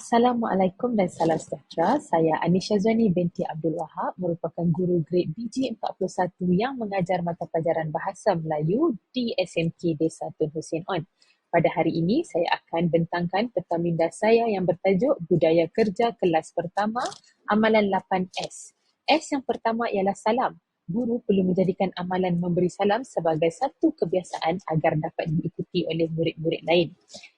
Assalamualaikum dan salam sejahtera. Saya Anisha Zani binti Abdul Wahab, merupakan guru grade BG41 yang mengajar mata pelajaran Bahasa Melayu di SMK Desa Tun Hussein On. Pada hari ini, saya akan bentangkan peta minda saya yang bertajuk Budaya Kerja Kelas Pertama, Amalan 8S. S yang pertama ialah salam. Guru perlu menjadikan amalan memberi salam sebagai satu kebiasaan agar dapat diikuti oleh murid-murid lain.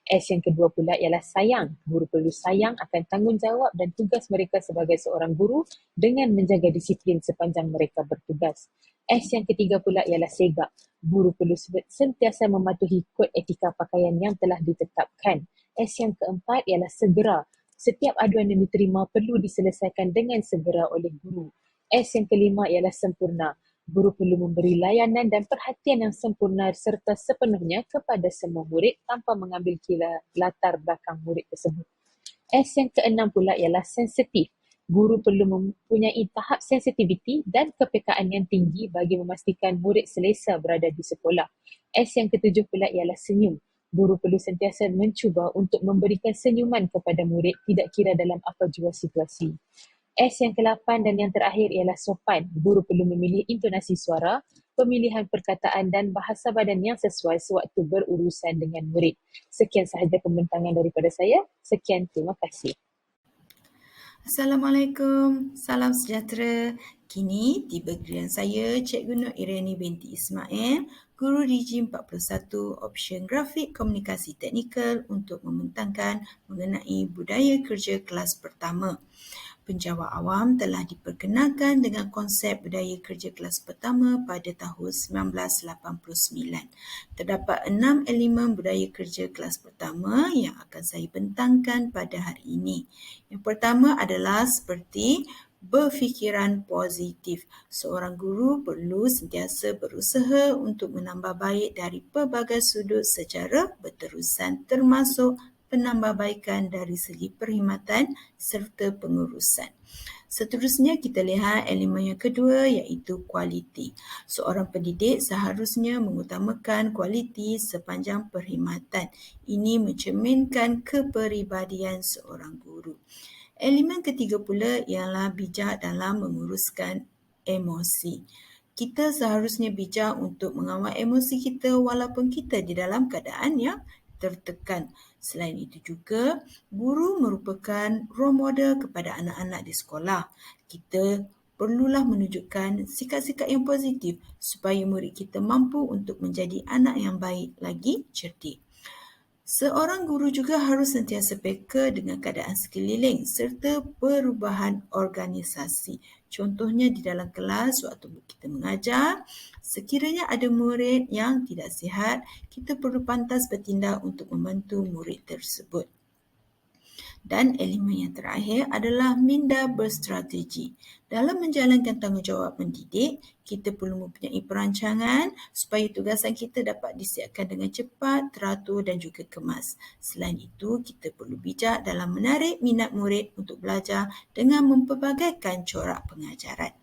S yang kedua pula ialah sayang. Guru perlu sayang akan tanggungjawab dan tugas mereka sebagai seorang guru dengan menjaga disiplin sepanjang mereka bertugas. S yang ketiga pula ialah segak. Guru perlu sentiasa mematuhi kod etika pakaian yang telah ditetapkan. S yang keempat ialah segera. Setiap aduan yang diterima perlu diselesaikan dengan segera oleh guru. S yang kelima ialah sempurna. Guru perlu memberi layanan dan perhatian yang sempurna serta sepenuhnya kepada semua murid tanpa mengambil kira latar belakang murid tersebut. S yang keenam pula ialah sensitif. Guru perlu mempunyai tahap sensitiviti dan kepekaan yang tinggi bagi memastikan murid selesa berada di sekolah. S yang ketujuh pula ialah senyum. Guru perlu sentiasa mencuba untuk memberikan senyuman kepada murid tidak kira dalam apa jua situasi. S yang ke-8 dan yang terakhir ialah sopan. Guru perlu memilih intonasi suara, pemilihan perkataan dan bahasa badan yang sesuai sewaktu berurusan dengan murid. Sekian sahaja pembentangan daripada saya. Sekian, terima kasih. Assalamualaikum, salam sejahtera. Kini tiba giliran saya, Cikgu Nur Irani binti Ismail, Guru DG 41 Option Grafik Komunikasi Teknikal untuk membentangkan mengenai budaya kerja kelas pertama. Penjawab awam telah diperkenalkan dengan konsep budaya kerja kelas pertama pada tahun 1989. Terdapat 6 elemen budaya kerja kelas pertama yang akan saya bentangkan pada hari ini. Yang pertama adalah seperti berfikiran positif. Seorang guru perlu sentiasa berusaha untuk menambah baik dari pelbagai sudut secara berterusan termasuk penambahbaikan dari segi perkhidmatan serta pengurusan. Seterusnya kita lihat elemen yang kedua iaitu kualiti. Seorang pendidik seharusnya mengutamakan kualiti sepanjang perkhidmatan. Ini mencerminkan kepribadian seorang guru. Elemen ketiga pula ialah bijak dalam menguruskan emosi. Kita seharusnya bijak untuk mengawal emosi kita walaupun kita di dalam keadaan yang tertekan. Selain itu juga, guru merupakan role model kepada anak-anak di sekolah. Kita perlulah menunjukkan sikap-sikap yang positif supaya murid kita mampu untuk menjadi anak yang baik lagi cerdik. Seorang guru juga harus sentiasa peka dengan keadaan sekeliling serta perubahan organisasi. Contohnya di dalam kelas waktu kita mengajar, sekiranya ada murid yang tidak sihat, kita perlu pantas bertindak untuk membantu murid tersebut. Dan elemen yang terakhir adalah minda berstrategi. Dalam menjalankan tanggungjawab mendidik, kita perlu mempunyai perancangan supaya tugasan kita dapat disiapkan dengan cepat, teratur dan juga kemas. Selain itu, kita perlu bijak dalam menarik minat murid untuk belajar dengan mempelbagaikan corak pengajaran.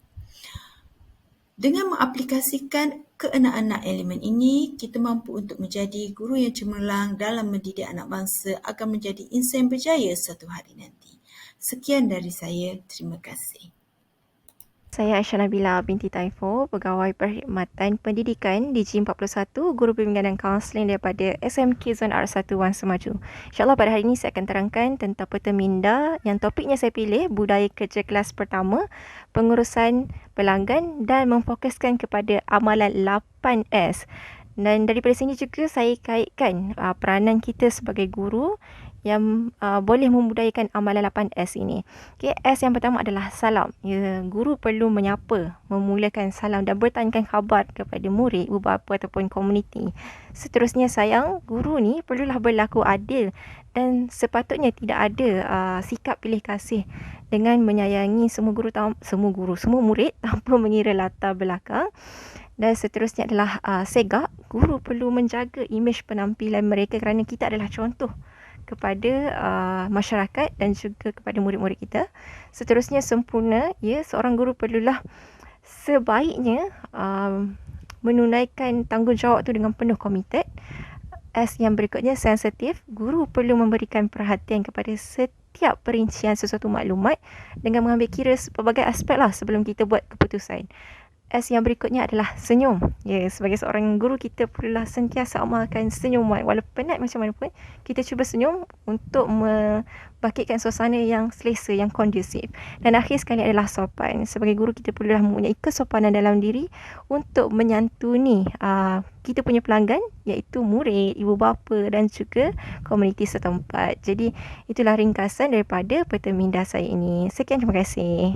Dengan mengaplikasikan keenam-enam elemen ini, kita mampu untuk menjadi guru yang cemerlang dalam mendidik anak bangsa agar menjadi insan berjaya satu hari nanti. Sekian dari saya. Terima kasih. Saya Aisyah Nabila binti Taifo, Pegawai Perkhidmatan Pendidikan DG41, Guru Bimbingan dan Kaunseling daripada SMK Zon R1 Wan Semaju. InsyaAllah pada hari ini saya akan terangkan tentang peta minda yang topiknya saya pilih budaya kerja kelas pertama, pengurusan pelanggan dan memfokuskan kepada amalan 8S. Dan daripada sini juga saya kaitkan peranan kita sebagai guru yang boleh membudayakan amalan 8S ini. Okay, S yang pertama adalah salam. Guru perlu menyapa, memulakan salam dan bertanyakan khabar kepada murid, ibu bapa ataupun komuniti. Seterusnya sayang, guru ni perlulah berlaku adil dan sepatutnya tidak ada sikap pilih kasih dengan menyayangi semua murid tanpa mengira latar belakang. Dan seterusnya adalah segak. Guru perlu menjaga imej penampilan mereka kerana kita adalah contoh kepada masyarakat dan juga kepada murid-murid kita. Seterusnya sempurna, seorang guru perlulah sebaiknya menunaikan tanggungjawab itu dengan penuh komited. S yang berikutnya sensitif, guru perlu memberikan perhatian kepada setiap setiap perincian sesuatu maklumat dengan mengambil kira pelbagai aspek lah sebelum kita buat keputusan. S yang berikutnya adalah senyum. Ya, sebagai seorang guru kita perlulah sentiasa amalkan senyuman. Walaupun penat macam mana pun, kita cuba senyum untuk membangkitkan suasana yang selesa, yang kondusif. Dan akhir sekali adalah sopan. Sebagai guru kita perlulah mempunyai kesopanan dalam diri untuk menyantuni kita punya pelanggan, iaitu murid, ibu bapa dan juga komuniti setempat. Jadi itulah ringkasan daripada Perteminda saya ini. Sekian, terima kasih.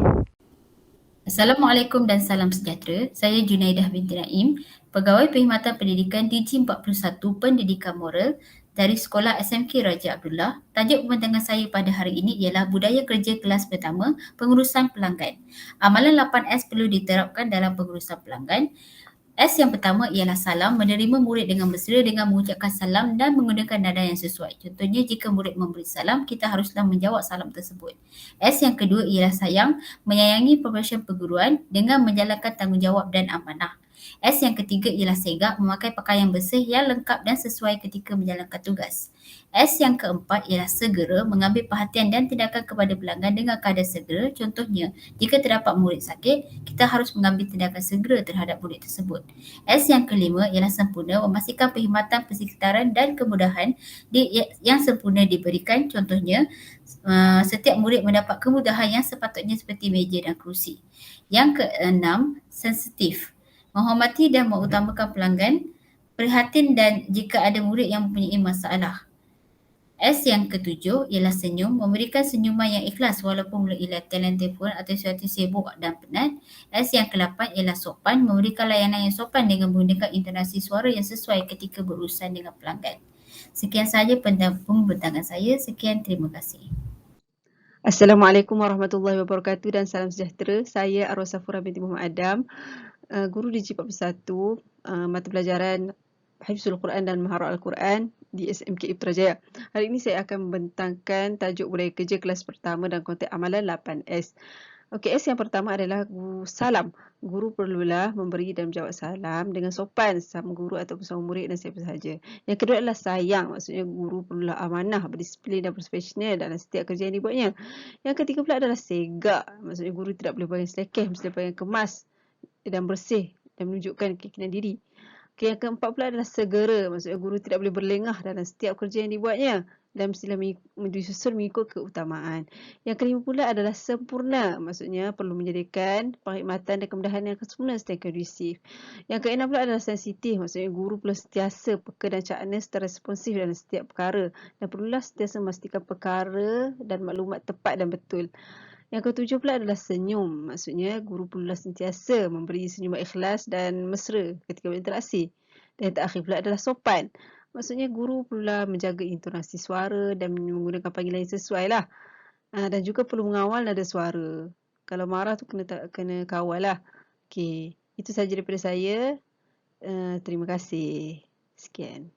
Assalamualaikum dan salam sejahtera. Saya Junaidah binti Naim, Pegawai Perkhidmatan Pendidikan DG 41 Pendidikan Moral dari Sekolah SMK Raja Abdullah. Tajuk pembintangan saya pada hari ini ialah Budaya Kerja Kelas Pertama, Pengurusan Pelanggan. Amalan 8S perlu diterapkan dalam pengurusan pelanggan. S yang pertama ialah salam, menerima murid dengan bersedia dengan mengucapkan salam dan menggunakan nada yang sesuai. Contohnya, jika murid memberi salam, kita haruslah menjawab salam tersebut. S yang kedua ialah sayang, menyayangi profesi perguruan dengan menjalankan tanggungjawab dan amanah. S yang ketiga ialah segak, memakai pakaian bersih yang lengkap dan sesuai ketika menjalankan tugas. S yang keempat ialah segera, mengambil perhatian dan tindakan kepada pelanggan dengan kadar segera. Contohnya, jika terdapat murid sakit, kita harus mengambil tindakan segera terhadap murid tersebut. S yang kelima ialah sempurna, memastikan perkhidmatan persekitaran dan kemudahan yang sempurna diberikan. Contohnya, setiap murid mendapat kemudahan yang sepatutnya seperti meja dan kerusi. Yang keenam, sensitif, menghormati dan mengutamakan pelanggan, prihatin dan jika ada murid yang mempunyai masalah. S yang ketujuh ialah senyum, memberikan senyuman yang ikhlas walaupun melalui latihan telefon atau situasi sibuk dan penat. S yang ke-8 ialah sopan, memberikan layanan yang sopan dengan menggunakan intonasi suara yang sesuai ketika berurusan dengan pelanggan. Sekian sahaja pembentangan saya. Sekian, terima kasih. Assalamualaikum warahmatullahi wabarakatuh dan salam sejahtera. Saya Arwah Safura binti Muhammad Adam, guru DG 41, mata pelajaran Hifzul Quran dan Maharah Al-Quran di SMK Putrajaya. Hari ini saya akan membentangkan tajuk budaya kerja kelas pertama dan konteks amalan 8S. Okey, S yang pertama adalah salam. Guru perlulah memberi dan menjawab salam dengan sopan sama guru ataupun sama murid dan siapa sahaja. Yang kedua adalah sayang. Maksudnya guru perlulah amanah, berdisiplin dan profesional dalam setiap kerja yang dibuatnya. Yang ketiga pula adalah segak. Maksudnya guru tidak boleh pakaian selekeh, mesti pakaian kemas dan bersih dan menunjukkan keyakinan diri. Okay, yang keempat pula adalah segera. Maksudnya guru tidak boleh berlengah dalam setiap kerja yang dibuatnya dan mestilah disusun mengikut keutamaan. Yang kelima pula adalah sempurna. Maksudnya perlu menjadikan perkhidmatan dan kemudahan yang sempurna serta kondusif. Yang keenam pula adalah sensitif. Maksudnya guru perlu sentiasa peka dan cakna serta responsif dalam setiap perkara dan perlulah sentiasa memastikan perkara dan maklumat tepat dan betul. Yang ketujuh pula adalah senyum. Maksudnya guru perlulah sentiasa memberi senyuman ikhlas dan mesra ketika berinteraksi. Dan yang terakhir pula adalah sopan. Maksudnya guru perlulah menjaga intonasi suara dan menggunakan panggilan yang sesuai lah. Dan juga perlu mengawal nada suara. Kalau marah tu kena kawal lah. Okey, itu sahaja daripada saya. Terima kasih. Sekian.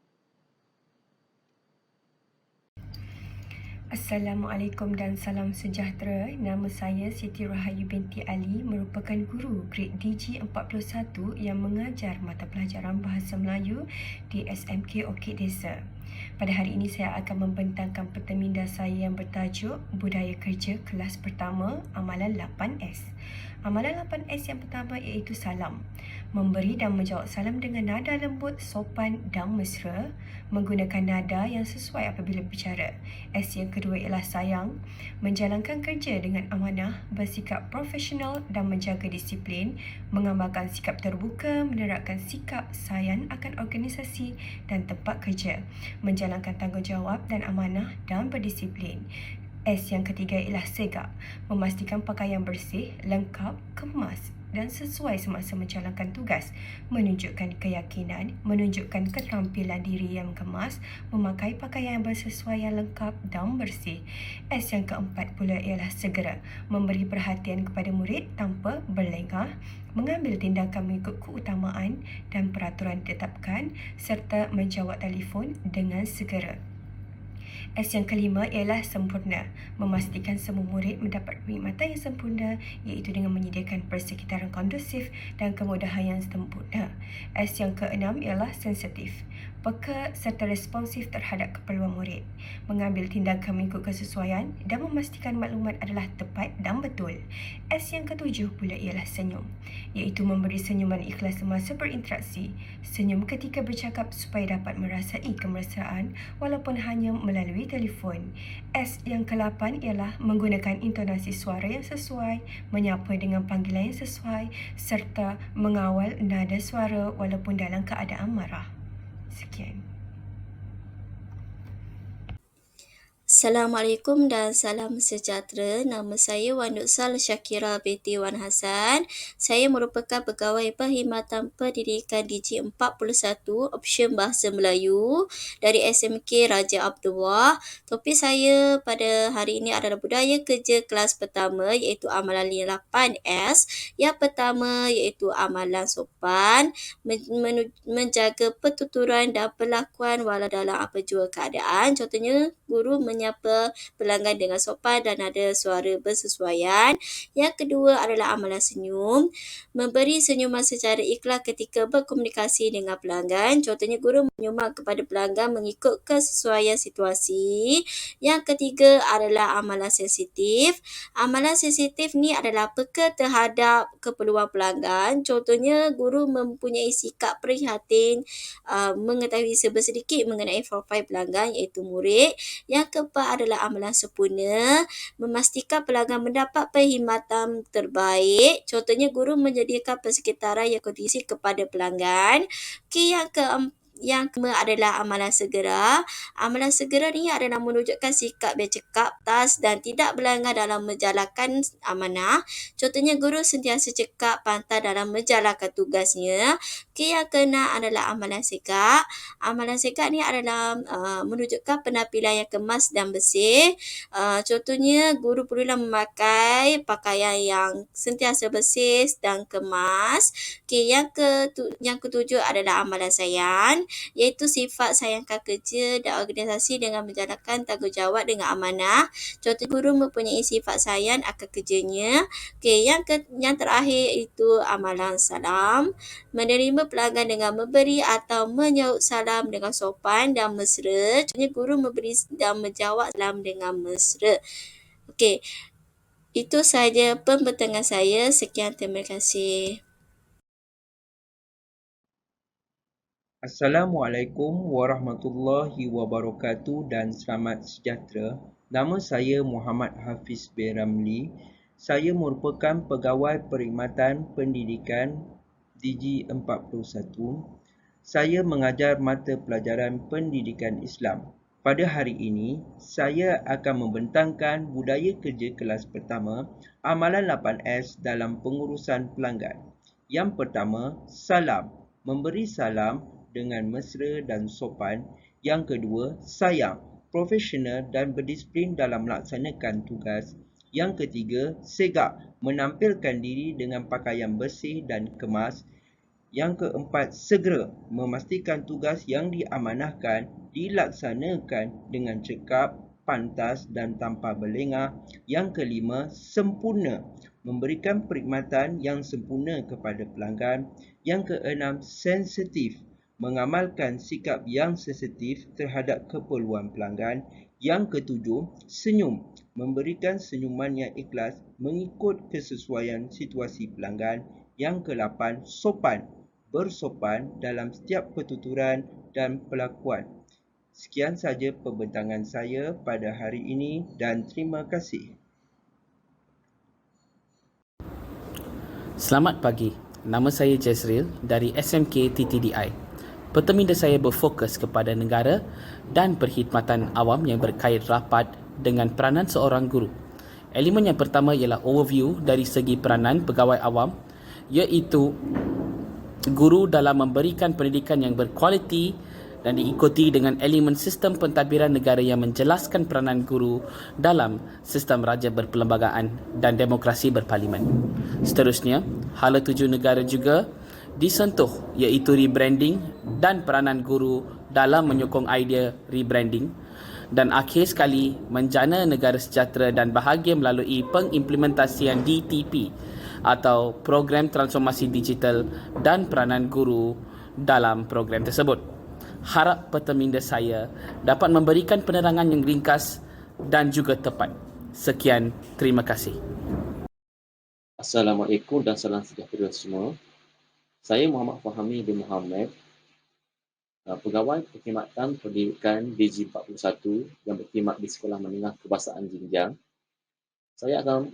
Assalamualaikum dan salam sejahtera. Nama saya Siti Rahayu binti Ali, merupakan guru grade DG 41 yang mengajar mata pelajaran Bahasa Melayu di SMK Orchid Desa. Pada hari ini saya akan membentangkan perteminda saya yang bertajuk Budaya Kerja Kelas Pertama, Amalan 8S. Amalan 8S yang pertama iaitu salam. Memberi dan menjawab salam dengan nada lembut, sopan dan mesra, menggunakan nada yang sesuai apabila bicara. S yang kedua ialah sayang. Menjalankan kerja dengan amanah, bersikap profesional dan menjaga disiplin, mengamalkan sikap terbuka, menerapkan sikap sayang akan organisasi dan tempat kerja, menjalankan tanggungjawab dan amanah dan berdisiplin. S yang ketiga ialah segak, memastikan pakaian bersih, lengkap, kemas dan sesuai semasa menjalankan tugas, menunjukkan keyakinan, menunjukkan keterampilan diri yang kemas, memakai pakaian yang bersesuaian lengkap dan bersih. S yang keempat pula ialah segera, memberi perhatian kepada murid tanpa berlengah, mengambil tindakan mengikut keutamaan dan peraturan ditetapkan serta menjawab telefon dengan segera. S yang kelima ialah sempurna, memastikan semua murid mendapat perkhidmatan yang sempurna iaitu dengan menyediakan persekitaran kondusif dan kemudahan yang sempurna. S yang keenam ialah sensitif, peka serta responsif terhadap keperluan murid, mengambil tindakan mengikut kesesuaian dan memastikan maklumat adalah tepat dan betul. S yang ketujuh pula ialah senyum, iaitu memberi senyuman ikhlas semasa berinteraksi, senyum ketika bercakap supaya dapat merasai kemesraan walaupun hanya melalui telefon. S yang ke-8 ialah menggunakan intonasi suara yang sesuai, menyapa dengan panggilan yang sesuai serta mengawal nada suara walaupun dalam keadaan marah. Sekian. Assalamualaikum dan salam sejahtera. Nama saya Wan Nuksal Syakira binti Wan Hassan. Saya merupakan pegawai Perkhidmatan Pendidikan DG41 Option Bahasa Melayu dari SMK Raja Abdullah. Topik saya pada hari ini adalah budaya kerja kelas pertama iaitu amalan 8S. Yang pertama iaitu amalan sopan, menjaga pertuturan dan perlakuan walau dalam apa jua keadaan. Contohnya, guru menyapa pelanggan dengan sopan dan nada suara bersesuaian. Yang kedua adalah amalan senyum, memberi senyuman secara ikhlas ketika berkomunikasi dengan pelanggan. Contohnya, guru menyumbang kepada pelanggan mengikut kesesuaian situasi. Yang ketiga adalah amalan sensitif. Amalan sensitif ni adalah peka terhadap keperluan pelanggan. Contohnya, guru mempunyai sikap prihatin mengetahui sedikit mengenai profil pelanggan iaitu murid. Yang keempat adalah amalan sempurna, memastikan pelanggan mendapat perkhidmatan terbaik. Contohnya, guru menyediakan persekitaran yang kondusif kepada pelanggan. Yang kelima adalah amalan segera. Amalan segera ni adalah menunjukkan sikap bercakap, tas dan tidak berlanggar dalam menjalankan amanah. Contohnya, guru sentiasa cekap pantas dalam menjalankan tugasnya. Yang keenam adalah amalan segak. Amalan segak ni adalah menunjukkan penampilan yang kemas dan bersih. Contohnya, guru perlulah memakai pakaian yang sentiasa bersih dan kemas. Yang ketujuh adalah amalan sayang, iaitu sifat sayangkan kerja dan organisasi dengan menjalankan tanggungjawab dengan amanah. Contoh, guru mempunyai sifat sayang akan kerjanya. Yang terakhir itu amalan salam, menerima pelanggan dengan memberi atau menyahut salam dengan sopan dan mesra. Contohnya, guru memberi dan menjawab salam dengan mesra. Okey, itu sahaja pembentangan saya. Sekian, terima kasih. Assalamualaikum warahmatullahi wabarakatuh dan selamat sejahtera. Nama saya Muhammad Hafiz bin Ramli. Saya merupakan pegawai Perkhidmatan Pendidikan DG41. Saya mengajar mata pelajaran Pendidikan Islam. Pada hari ini, saya akan membentangkan budaya kerja kelas pertama, amalan 8S dalam pengurusan pelanggan. Yang pertama, salam. Memberi salam dengan mesra dan sopan. Yang kedua, sayang, profesional dan berdisiplin dalam melaksanakan tugas. Yang ketiga, segak, menampilkan diri dengan pakaian bersih dan kemas. Yang keempat, segera, memastikan tugas yang diamanahkan dilaksanakan dengan cekap, pantas dan tanpa berlengah. Yang kelima, sempurna, memberikan perkhidmatan yang sempurna kepada pelanggan. Yang keenam, sensitif, mengamalkan sikap yang sensitif terhadap keperluan pelanggan. Yang ketujuh, senyum, memberikan senyuman yang ikhlas mengikut kesesuaian situasi pelanggan. Yang ke-8, sopan, bersopan dalam setiap pertuturan dan perlakuan. Sekian saja pembentangan saya pada hari ini dan terima kasih. Selamat pagi. Nama saya Jazril dari SMK TTDI. Pertemuan saya berfokus kepada negara dan perkhidmatan awam yang berkait rapat dengan peranan seorang guru. Elemen yang pertama ialah overview dari segi peranan pegawai awam, iaitu guru dalam memberikan pendidikan yang berkualiti dan diikuti dengan elemen sistem pentadbiran negara yang menjelaskan peranan guru dalam sistem raja berperlembagaan dan demokrasi berparlimen. Seterusnya, hala tuju negara juga disentuh, iaitu rebranding dan peranan guru dalam menyokong idea rebranding. Dan akhir sekali, menjana negara sejahtera dan bahagia melalui pengimplementasian DTP atau Program Transformasi Digital dan peranan guru dalam program tersebut. Harap peteminda saya dapat memberikan penerangan yang ringkas dan juga tepat. Sekian, terima kasih. Assalamualaikum dan salam sejahtera semua. Saya Muhammad Fahami bin Muhammad, Pegawai Perkhidmatan Pendidikan DG 41 yang berkhidmat di Sekolah Menengah Kebahasaan Jinjang. Saya akan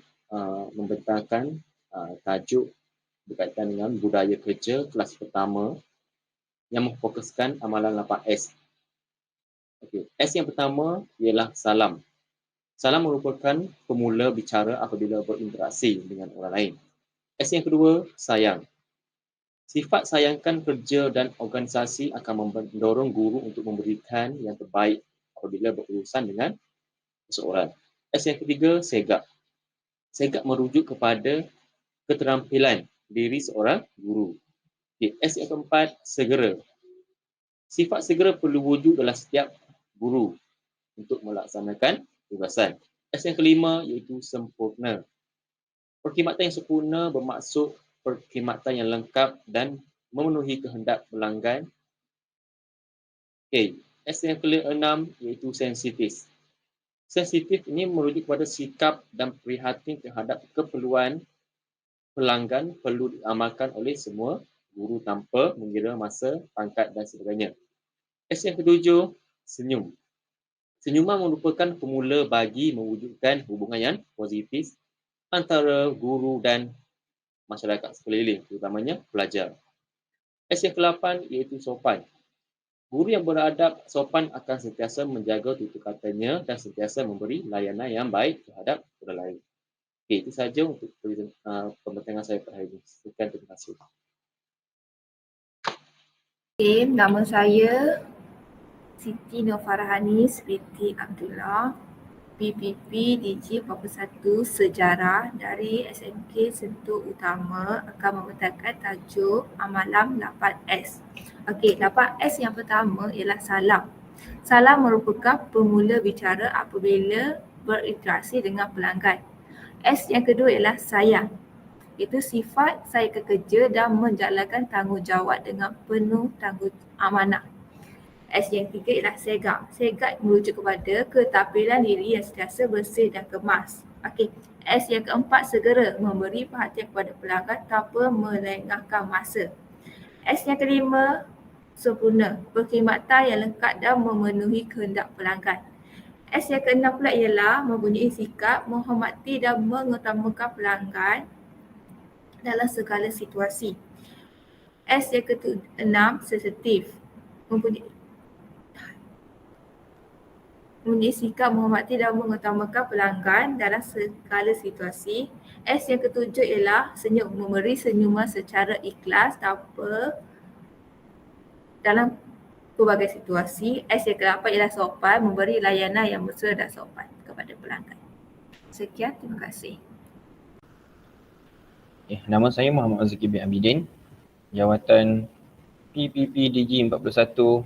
membentangkan tajuk berkaitan dengan budaya kerja kelas pertama yang memfokuskan amalan 8S. Okey, S yang pertama ialah salam. Salam merupakan pemula bicara apabila berinteraksi dengan orang lain. S yang kedua, sayang. Sifat sayangkan kerja dan organisasi akan mendorong guru untuk memberikan yang terbaik apabila berurusan dengan seseorang. S yang ketiga, segak. Segak merujuk kepada keterampilan diri seorang guru. Okay. S yang keempat, segera. Sifat segera perlu wujud dalam setiap guru untuk melaksanakan tugasan. S yang kelima iaitu sempurna. Perkhidmatan yang sempurna bermaksud perkhidmatan yang lengkap dan memenuhi kehendak pelanggan. Okay. S yang keenam iaitu sensitif. Sensitif ini merujuk kepada sikap dan prihatin terhadap keperluan pelanggan perlu diamalkan oleh semua guru tanpa mengira masa, pangkat dan sebagainya. S yang ketujuh, senyum. Senyuman merupakan pemula bagi mewujudkan hubungan yang positif antara guru dan masyarakat sekeliling, terutamanya pelajar. S yang ke-8 iaitu sopan. Guru yang beradab sopan akan sentiasa menjaga tutur katanya dan sentiasa memberi layanan yang baik terhadap orang lain. Okey, itu sahaja untuk pembentangan saya pada hari ini. Sekian, terima kasih. Okay, nama saya Siti Nofarahani binti Abdullah, PPP DG 41 Sejarah dari SMK Sentul Utama akan membentangkan tajuk Amalan 8S. Okey, 8S yang pertama ialah salam. Salam merupakan pemula bicara apabila berinteraksi dengan pelanggan. S yang kedua ialah sayang. Itu sifat saya kerja dan menjalankan tanggungjawab dengan penuh amanah. S yang ketiga ialah segak. Segak merujuk kepada keterampilan diri yang sentiasa bersih dan kemas. Okey. S yang keempat, segera memberi perhatian kepada pelanggan tanpa melengahkan masa. S yang kelima, sempurna. Perkhidmatan yang lengkap dan memenuhi kehendak pelanggan. S yang keenam pula ialah mempunyai sikap menghormati dan mengutamakan pelanggan dalam segala situasi. S yang keenam, sensitif. Mempunyai sikap menghormati dan mengutamakan pelanggan dalam segala situasi. S yang ketujuh ialah senyum, memberi senyuman secara ikhlas tanpa dalam pelbagai situasi. S yang ke-8 ialah sopan, memberi layanan yang mesra dan sopan kepada pelanggan. Sekian, terima kasih. Nama saya Muhammad Azki bin Abidin, jawatan PPP DG 41,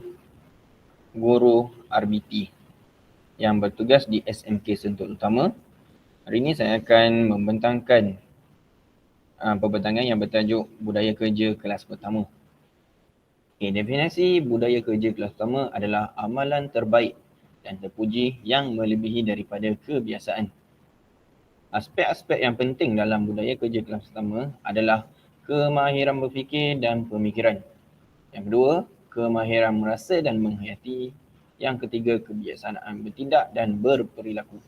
Guru RBT yang bertugas di SMK Sentul Utama. Hari ini saya akan membentangkan pembentangan yang bertajuk Budaya Kerja Kelas Pertama. Definisi budaya kerja kelas pertama adalah amalan terbaik dan terpuji yang melebihi daripada kebiasaan. Aspek-aspek yang penting dalam budaya kerja kelas pertama adalah kemahiran berfikir dan pemikiran. Yang kedua, kemahiran merasa dan menghayati. Yang ketiga, kebiasaan bertindak dan berperilaku.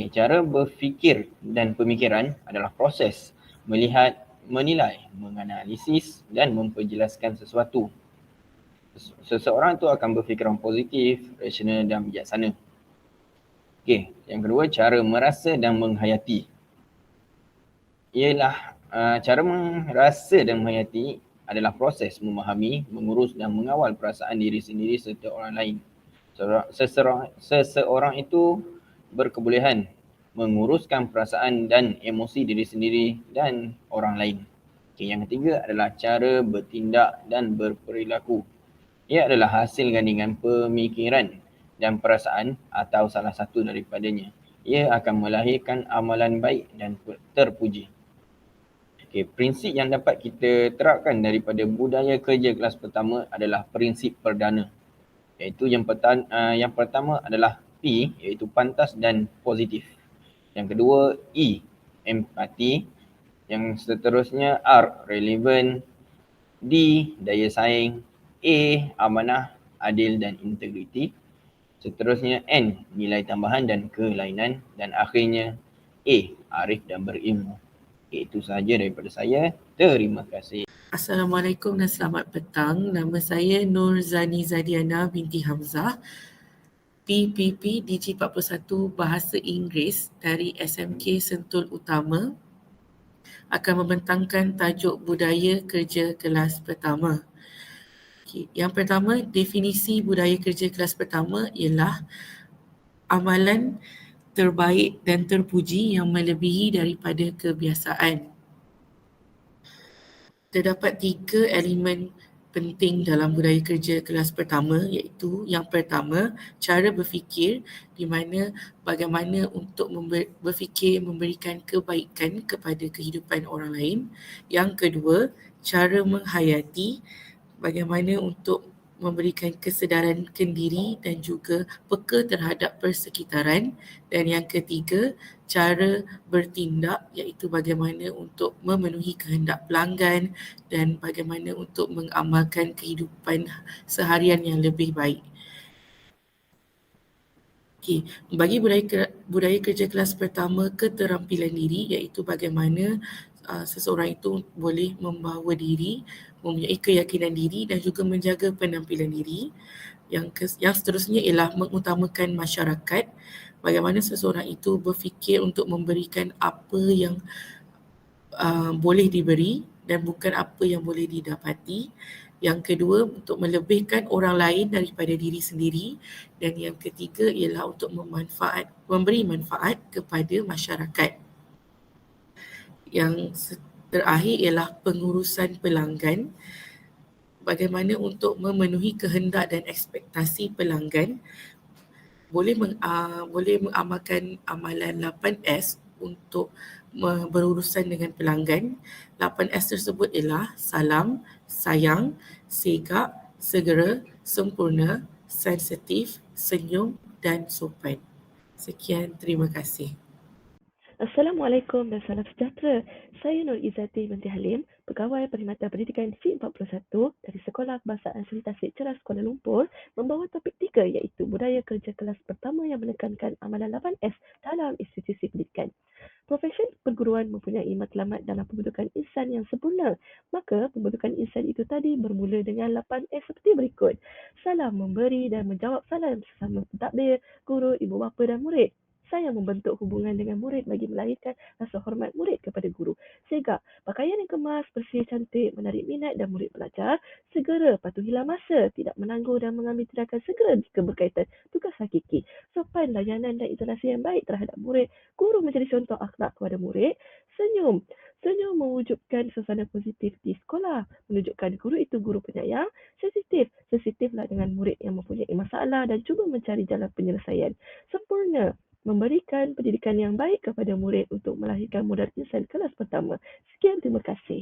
Cara berfikir dan pemikiran adalah proses melihat, menilai, menganalisis dan memperjelaskan sesuatu. Seseorang itu akan berfikiran positif, rasional dan bijaksana. Yang kedua, cara merasa dan menghayati. Ialah cara merasa dan menghayati adalah proses memahami, mengurus dan mengawal perasaan diri sendiri serta orang lain. Seseorang itu berkebolehan menguruskan perasaan dan emosi diri sendiri dan orang lain. Yang ketiga adalah cara bertindak dan berperilaku. Ia adalah hasil gandingan pemikiran dan perasaan atau salah satu daripadanya. Ia akan melahirkan amalan baik dan terpuji. Prinsip yang dapat kita terapkan daripada budaya kerja kelas pertama adalah prinsip perdana, iaitu yang pertama adalah P, iaitu pantas dan positif. Yang kedua E, empati. Yang seterusnya R, relevan. D, daya saing. A, amanah, adil dan integriti. Seterusnya N, nilai tambahan dan kelainan. Dan akhirnya A, arif dan berilmu. Itu sahaja daripada saya. Terima kasih. Assalamualaikum dan selamat petang. Nama saya Nur Zani Zadiana binti Hamzah, PPP DG41 Bahasa Inggeris dari SMK Sentul Utama, akan membentangkan tajuk budaya kerja kelas pertama. Yang pertama, definisi budaya kerja kelas pertama ialah amalan terbaik dan terpuji yang melebihi daripada kebiasaan. Terdapat 3 elemen penting dalam budaya kerja kelas pertama, iaitu yang pertama, cara berfikir, di mana bagaimana untuk berfikir memberikan kebaikan kepada kehidupan orang lain. Yang kedua, cara menghayati, bagaimana untuk memberikan kesedaran kendiri dan juga peka terhadap persekitaran. Dan yang ketiga, cara bertindak, iaitu bagaimana untuk memenuhi kehendak pelanggan dan bagaimana untuk mengamalkan kehidupan seharian yang lebih baik. Bagi budaya kerja kelas pertama, keterampilan diri, iaitu bagaimana seseorang itu boleh membawa diri, mempunyai keyakinan diri dan juga menjaga penampilan diri. Yang seterusnya ialah mengutamakan masyarakat, bagaimana seseorang itu berfikir untuk memberikan apa yang boleh diberi dan bukan apa yang boleh didapati. Yang kedua, untuk melebihkan orang lain daripada diri sendiri. Dan yang ketiga ialah untuk memberi manfaat kepada masyarakat. Yang terakhir ialah pengurusan pelanggan, bagaimana untuk memenuhi kehendak dan ekspektasi pelanggan. Boleh mengamalkan amalan 8S untuk berurusan dengan pelanggan. 8S tersebut ialah salam, sayang, segak, segera, sempurna, sensitif, senyum dan sopan. Sekian, terima kasih. Assalamualaikum dan salam sejahtera. Saya Nur Izzati binti Halim, Pegawai Perkhidmatan Pendidikan C41 dari Sekolah Kebangsaan Seri Tasik Ceras Kuala Lumpur, membawa topik 3 iaitu budaya kerja kelas pertama yang menekankan amalan 8S dalam institusi pendidikan. Profesi perguruan mempunyai matlamat dalam pembentukan insan yang sempurna. Maka pembentukan insan itu tadi bermula dengan 8S seperti berikut. Salam memberi dan menjawab salam sesama pentadbir, guru, ibu bapa dan murid. Saya membentuk hubungan dengan murid bagi melahirkan rasa hormat murid kepada guru. Segak, pakaian yang kemas, bersih, cantik, menarik minat dan murid belajar. Segera, patuhilah masa, tidak menangguh dan mengambil tindakan segera jika berkaitan tugas hakiki. Sopan, layanan dan intonasi yang baik terhadap murid. Guru menjadi contoh akhlak kepada murid. Senyum. Senyum mewujudkan suasana positif di sekolah. Menunjukkan guru itu guru penyayang. Sensitif. Sensitiflah dengan murid yang mempunyai masalah dan cuba mencari jalan penyelesaian. Sempurna. Memberikan pendidikan yang baik kepada murid untuk melahirkan modal insan kelas pertama. Sekian, terima kasih.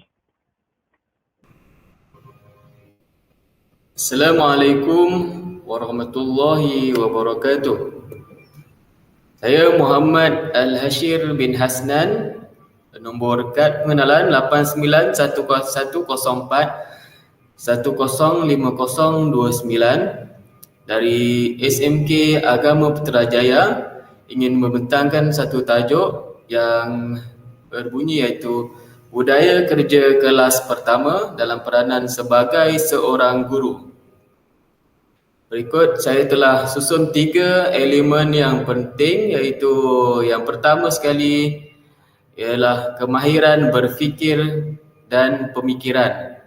Assalamualaikum warahmatullahi wabarakatuh. Saya Muhammad Al-Hashir bin Hasnan, nombor kad pengenalan 891104105029 dari SMK Agama Putrajaya. Ingin membentangkan satu tajuk yang berbunyi iaitu budaya kerja kelas pertama dalam peranan sebagai seorang guru. Berikut saya telah susun 3 elemen yang penting, iaitu yang pertama sekali ialah kemahiran berfikir dan pemikiran.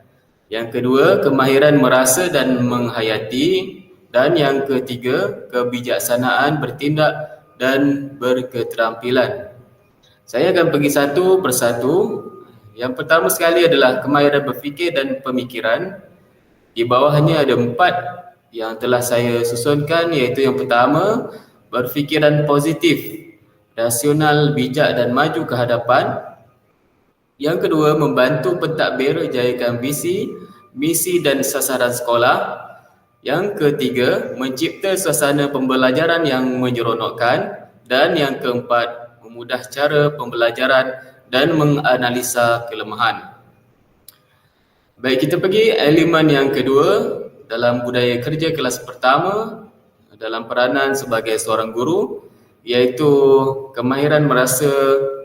Yang kedua, kemahiran merasa dan menghayati. Dan yang ketiga, kebijaksanaan bertindak dan berketerampilan. Saya akan pergi satu persatu. Yang pertama sekali adalah kemahiran berfikir dan pemikiran. Di bawahnya ada 4 yang telah saya susunkan, iaitu yang pertama, berfikiran positif, rasional, bijak dan maju ke hadapan. Yang kedua, membantu pentadbir jayakan visi, misi dan sasaran sekolah. Yang ketiga, mencipta suasana pembelajaran yang menyeronokkan. Dan yang keempat, memudah cara pembelajaran dan menganalisa kelemahan. Baik, kita pergi elemen yang kedua dalam budaya kerja kelas pertama dalam peranan sebagai seorang guru, iaitu kemahiran merasa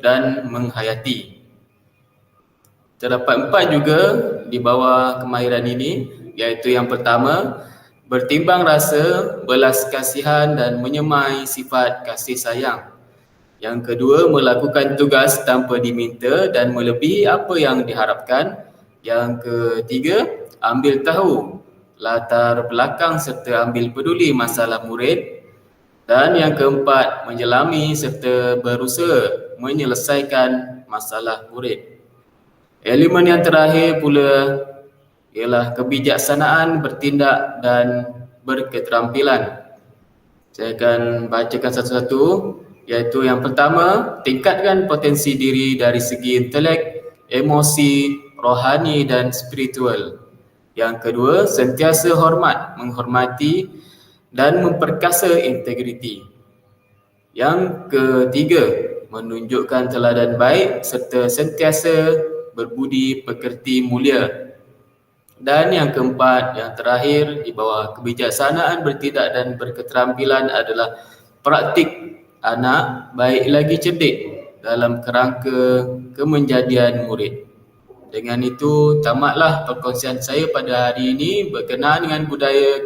dan menghayati. Terdapat 4 juga di bawah kemahiran ini, iaitu yang pertama, bertimbang rasa, belas kasihan dan menyemai sifat kasih sayang. Yang kedua, melakukan tugas tanpa diminta dan melebihi apa yang diharapkan. Yang ketiga, ambil tahu latar belakang serta ambil peduli masalah murid. Dan yang keempat, menyelami serta berusaha menyelesaikan masalah murid. Elemen yang terakhir pula ialah kebijaksanaan bertindak dan berketerampilan. Saya akan bacakan satu-satu, iaitu yang pertama, tingkatkan potensi diri dari segi intelek, emosi, rohani dan spiritual. Yang kedua, sentiasa hormat, menghormati dan memperkasa integriti. Yang ketiga, menunjukkan teladan baik serta sentiasa berbudi pekerti mulia. Dan yang keempat, yang terakhir di bawah kebijaksanaan bertindak dan berketerampilan adalah praktik anak baik lagi cerdik dalam kerangka kemenjadian murid. Dengan itu tamatlah perkongsian saya pada hari ini berkenaan dengan budaya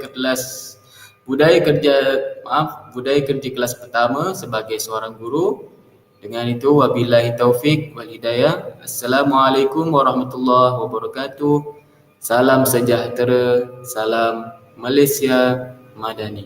kerja kelas pertama sebagai seorang guru. Dengan itu wabillahi taufik wal hidayah. Assalamualaikum warahmatullahi wabarakatuh. Salam sejahtera, salam Malaysia Madani.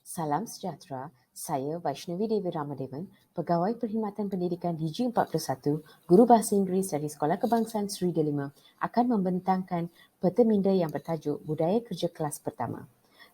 Salam sejahtera, saya Vaishnavi Devi Ramadevan, Pegawai Perkhidmatan Pendidikan DG41, Guru Bahasa Inggeris dari Sekolah Kebangsaan Seri Delima, akan membentangkan peta minda yang bertajuk Budaya Kerja Kelas Pertama.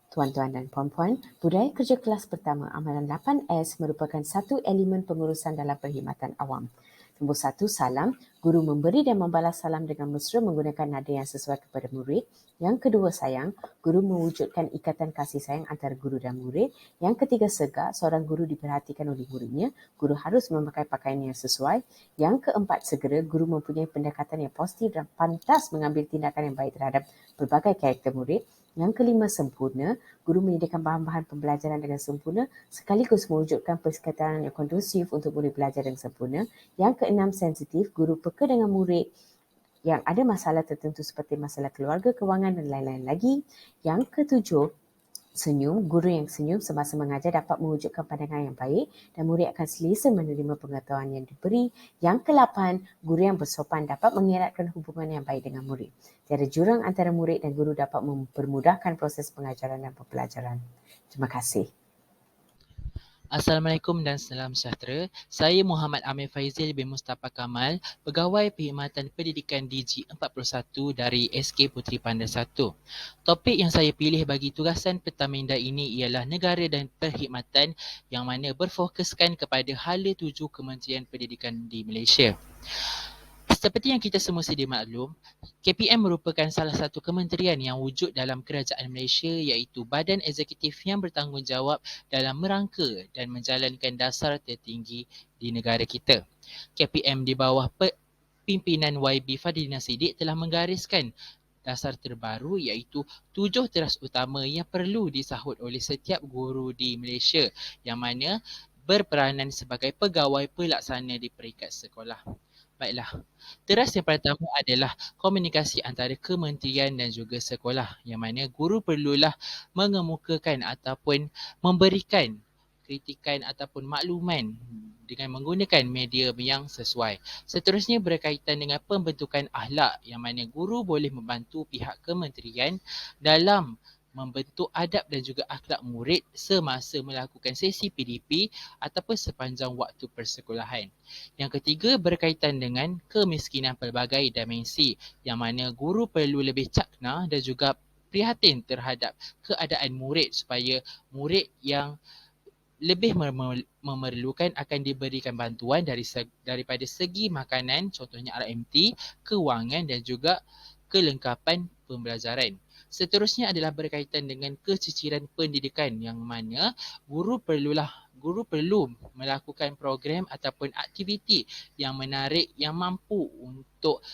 Tuan-tuan dan puan-puan, budaya kerja kelas pertama amalan 8S merupakan satu elemen pengurusan dalam perkhidmatan awam. Nombor 1, salam. Guru memberi dan membalas salam dengan mesra menggunakan nada yang sesuai kepada murid. Yang kedua, sayang. Guru mewujudkan ikatan kasih sayang antara guru dan murid. Yang ketiga, segak. Seorang guru diperhatikan oleh muridnya. Guru harus memakai pakaian yang sesuai. Yang keempat, segera. Guru mempunyai pendekatan yang positif dan pantas mengambil tindakan yang baik terhadap berbagai karakter murid. Yang kelima, sempurna. Guru menyediakan bahan-bahan pembelajaran dengan sempurna sekaligus mewujudkan persekitaran yang kondusif untuk murid belajar dengan sempurna. Yang keenam, sensitif. Guru peka dengan murid yang ada masalah tertentu seperti masalah keluarga, kewangan dan lain-lain lagi. Yang ketujuh, senyum. Guru yang senyum semasa mengajar dapat mewujudkan pandangan yang baik dan murid akan selesa menerima pengetahuan yang diberi. Yang ke-8, guru yang bersopan dapat mengeratkan hubungan yang baik dengan murid. Tiada jurang antara murid dan guru dapat mempermudahkan proses pengajaran dan pembelajaran. Terima kasih. Assalamualaikum dan salam sejahtera. Saya Muhammad Amir Faizil bin Mustafa Kamal, Pegawai Perkhidmatan Pendidikan DG41 dari SK Puteri Panda 1. Topik yang saya pilih bagi tugasan peta minda ini ialah negara dan perkhidmatan yang mana berfokuskan kepada hala tuju Kementerian Pendidikan di Malaysia. Seperti yang kita semua sedia maklum, KPM merupakan salah satu kementerian yang wujud dalam kerajaan Malaysia iaitu badan eksekutif yang bertanggungjawab dalam merangka dan menjalankan dasar tertinggi di negara kita. KPM di bawah pimpinan YB Fadilina Siddiq telah menggariskan dasar terbaru iaitu 7 teras utama yang perlu disahut oleh setiap guru di Malaysia yang mana berperanan sebagai pegawai pelaksana di peringkat sekolah. Baiklah, teras yang pertama adalah komunikasi antara kementerian dan juga sekolah yang mana guru perlulah mengemukakan ataupun memberikan kritikan ataupun makluman dengan menggunakan media yang sesuai. Seterusnya berkaitan dengan pembentukan akhlak yang mana guru boleh membantu pihak kementerian dalam membentuk adab dan juga akhlak murid semasa melakukan sesi PDP ataupun sepanjang waktu persekolahan. Yang ketiga berkaitan dengan kemiskinan pelbagai dimensi yang mana guru perlu lebih cakna dan juga prihatin terhadap keadaan murid supaya murid yang lebih memerlukan akan diberikan bantuan daripada segi makanan, contohnya RMT, kewangan dan juga kelengkapan pembelajaran. Seterusnya adalah berkaitan dengan keciciran pendidikan yang mana guru perlu melakukan program ataupun aktiviti yang menarik yang mampu untuk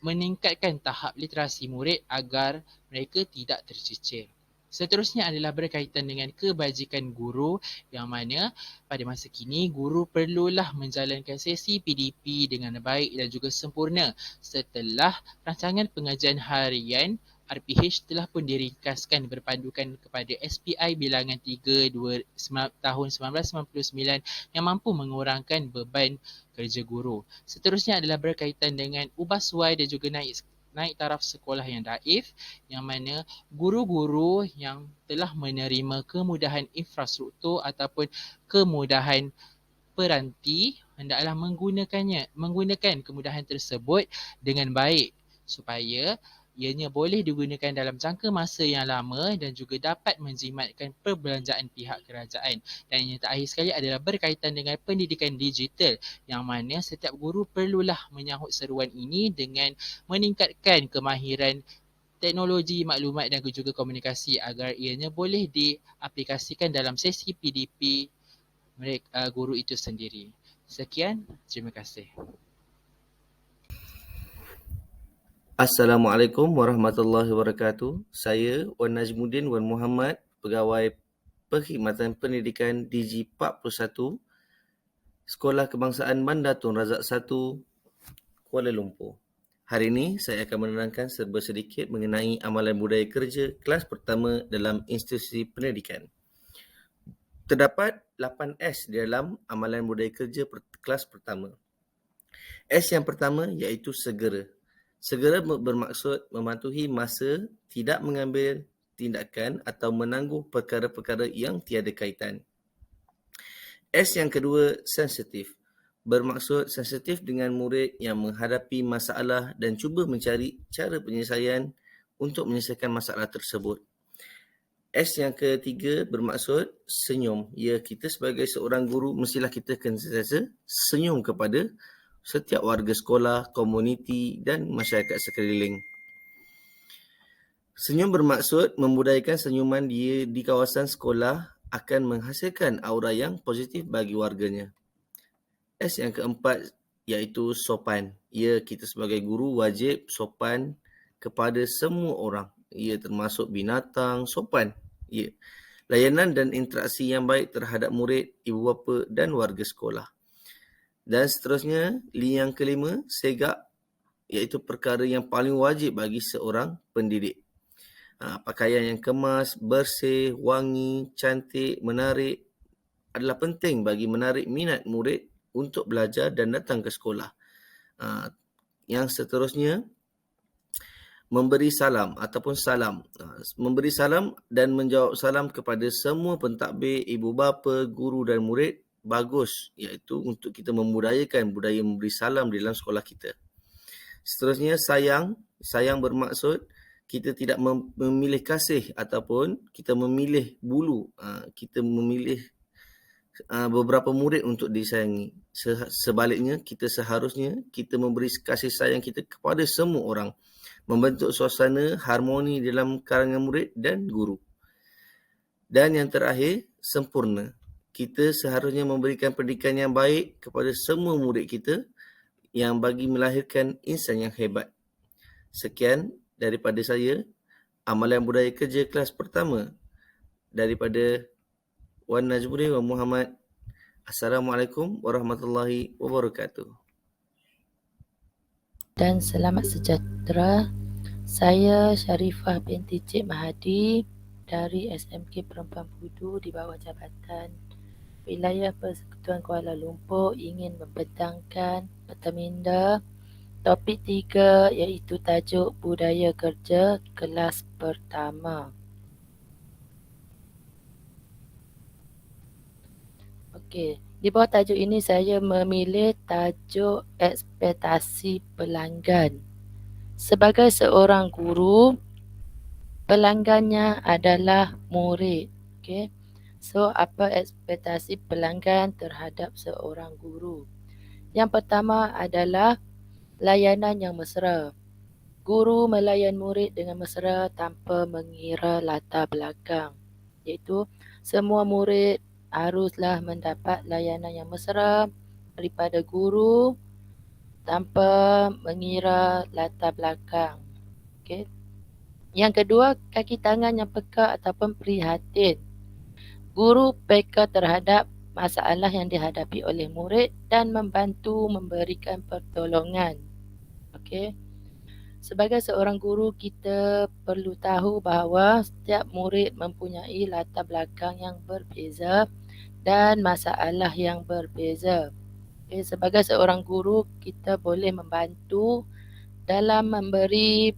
meningkatkan tahap literasi murid agar mereka tidak tercicir. Seterusnya adalah berkaitan dengan kebajikan guru yang mana pada masa kini guru perlulah menjalankan sesi PDP dengan baik dan juga sempurna setelah rancangan pengajian harian RPH telah pun diringkaskan berpandukan kepada SPI bilangan 3 tahun 1999 yang mampu mengurangkan beban kerja guru. Seterusnya adalah berkaitan dengan ubah suai dan juga naik taraf sekolah yang daif yang mana guru-guru yang telah menerima kemudahan infrastruktur ataupun kemudahan peranti hendaklah menggunakan kemudahan tersebut dengan baik supaya ianya boleh digunakan dalam jangka masa yang lama dan juga dapat menjimatkan perbelanjaan pihak kerajaan. Dan yang terakhir sekali adalah berkaitan dengan pendidikan digital yang mana setiap guru perlulah menyahut seruan ini dengan meningkatkan kemahiran teknologi maklumat dan juga komunikasi agar ianya boleh diaplikasikan dalam sesi PDP guru itu sendiri. Sekian, terima kasih. Assalamualaikum warahmatullahi wabarakatuh. Saya Wan Najmuddin Wan Muhammad, Pegawai Perkhidmatan Pendidikan DG 41, Sekolah Kebangsaan Bandar Tun Razak 1, Kuala Lumpur. Hari ini saya akan menerangkan serba sedikit mengenai amalan budaya kerja kelas pertama dalam institusi pendidikan. Terdapat 8 S di dalam amalan budaya kerja kelas pertama. S yang pertama iaitu segera. Segera bermaksud mematuhi masa, tidak mengambil tindakan atau menangguh perkara-perkara yang tiada kaitan. S yang kedua, sensitif. Bermaksud sensitif dengan murid yang menghadapi masalah dan cuba mencari cara penyelesaian untuk menyelesaikan masalah tersebut. S yang ketiga bermaksud senyum. Ya, kita sebagai seorang guru mestilah kita sentiasa senyum kepada setiap warga sekolah, komuniti dan masyarakat sekeliling. Senyum bermaksud membudayakan senyuman dia di kawasan sekolah akan menghasilkan aura yang positif bagi warganya. S yang keempat iaitu sopan. Ya, kita sebagai guru wajib sopan kepada semua orang. Ya, termasuk binatang, sopan. Ya. Layanan dan interaksi yang baik terhadap murid, ibu bapa dan warga sekolah. Dan seterusnya, yang kelima, segak, iaitu perkara yang paling wajib bagi seorang pendidik. Pakaian yang kemas, bersih, wangi, cantik, menarik adalah penting bagi menarik minat murid untuk belajar dan datang ke sekolah. Yang seterusnya, memberi salam ataupun salam. Memberi salam dan menjawab salam kepada semua pentadbir, ibu bapa, guru dan murid bagus, iaitu untuk kita membudayakan budaya memberi salam di dalam sekolah kita. Seterusnya, sayang. Sayang bermaksud kita tidak memilih kasih ataupun kita memilih bulu. Kita memilih beberapa murid untuk disayangi. Sebaliknya, kita seharusnya kita memberi kasih sayang kita kepada semua orang. Membentuk suasana harmoni dalam kalangan murid dan guru. Dan yang terakhir, sempurna. Kita seharusnya memberikan pendidikan yang baik kepada semua murid kita yang bagi melahirkan insan yang hebat. Sekian daripada saya, amalan budaya kerja kelas pertama daripada Wan Najmuddin Wan Muhammad. Assalamualaikum warahmatullahi wabarakatuh. Dan selamat sejahtera. Saya Syarifah binti Cik Mahadi dari SMK Perempuan Pudu di bawah Jabatan Wilayah Persekutuan Kuala Lumpur ingin membentangkan Perteminda topik 3 iaitu tajuk budaya kerja kelas pertama. Okey, di bawah tajuk ini saya memilih tajuk ekspektasi pelanggan. Sebagai seorang guru, pelanggannya adalah murid. Okey. So, apa ekspektasi pelanggan terhadap seorang guru? Yang pertama adalah layanan yang mesra. Guru melayan murid dengan mesra tanpa mengira latar belakang, iaitu semua murid haruslah mendapat layanan yang mesra daripada guru tanpa mengira latar belakang. Okay. Yang kedua, kaki tangan yang peka ataupun prihatin. Guru peka terhadap masalah yang dihadapi oleh murid dan membantu memberikan pertolongan. Okay. Sebagai seorang guru, kita perlu tahu bahawa setiap murid mempunyai latar belakang yang berbeza dan masalah yang berbeza. Okay. Sebagai seorang guru, kita boleh membantu dalam memberi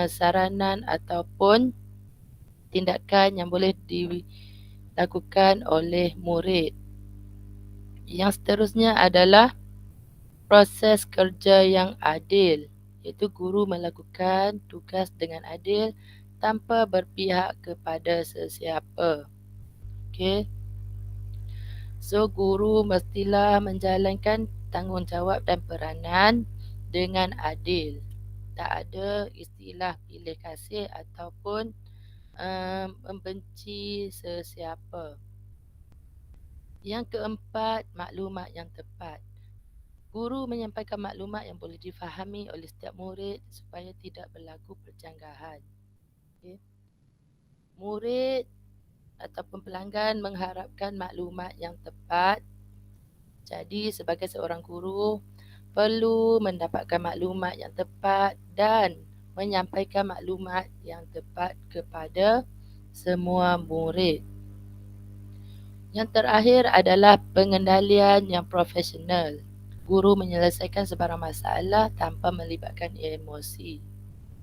saranan ataupun tindakan yang boleh dilakukan oleh murid. Yang seterusnya adalah proses kerja yang adil, iaitu guru melakukan tugas dengan adil tanpa berpihak kepada sesiapa. Okay. So, guru mestilah menjalankan tanggungjawab dan peranan dengan adil. Tak ada istilah pilih kasih ataupun membenci sesiapa. Yang keempat, maklumat yang tepat. Guru menyampaikan maklumat yang boleh difahami oleh setiap murid supaya tidak berlaku perjanggahan. Okay. Murid ataupun pelanggan mengharapkan maklumat yang tepat. Jadi sebagai seorang guru perlu mendapatkan maklumat yang tepat dan menyampaikan maklumat yang tepat kepada semua murid. Yang terakhir adalah pengendalian yang profesional. Guru menyelesaikan sebarang masalah tanpa melibatkan emosi.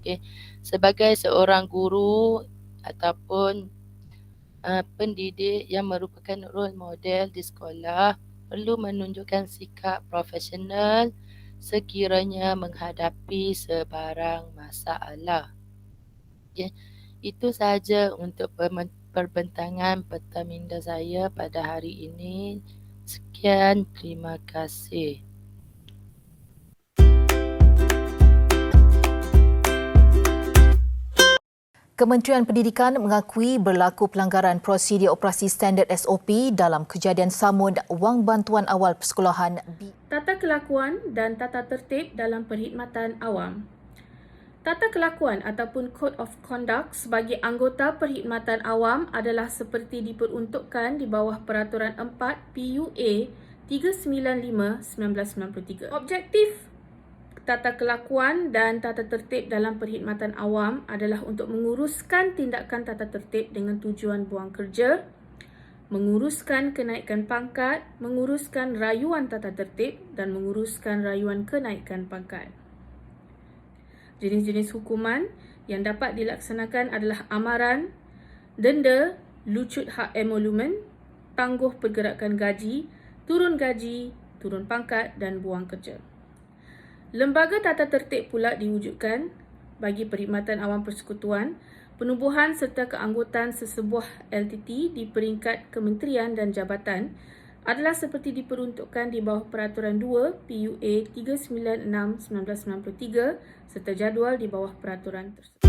Okay. Sebagai seorang guru ataupun pendidik yang merupakan role model di sekolah, perlu menunjukkan sikap profesional sekiranya menghadapi sebarang masalah. Okay. Itu sahaja untuk perbentangan Petaminda saya pada hari ini. Sekian, terima kasih. Kementerian Pendidikan mengakui berlaku pelanggaran prosedur operasi standard SOP dalam kejadian samud wang bantuan awal persekolahan. Tata kelakuan dan tata tertib dalam perkhidmatan awam. Tata kelakuan ataupun Code of Conduct sebagai anggota perkhidmatan awam adalah seperti diperuntukkan di bawah Peraturan 4 PUA 395/1993. Objektif tata kelakuan dan tata tertib dalam perkhidmatan awam adalah untuk menguruskan tindakan tata tertib dengan tujuan buang kerja, menguruskan kenaikan pangkat, menguruskan rayuan tata tertib dan menguruskan rayuan kenaikan pangkat. Jenis-jenis hukuman yang dapat dilaksanakan adalah amaran, denda, lucut hak emolumen, tangguh pergerakan gaji, turun pangkat dan buang kerja. Lembaga tata tertib pula diwujudkan bagi perkhidmatan awam persekutuan, penubuhan serta keanggotaan sesebuah LTT di peringkat kementerian dan jabatan adalah seperti diperuntukkan di bawah Peraturan 2 PUA 396/1993 serta jadual di bawah peraturan tersebut.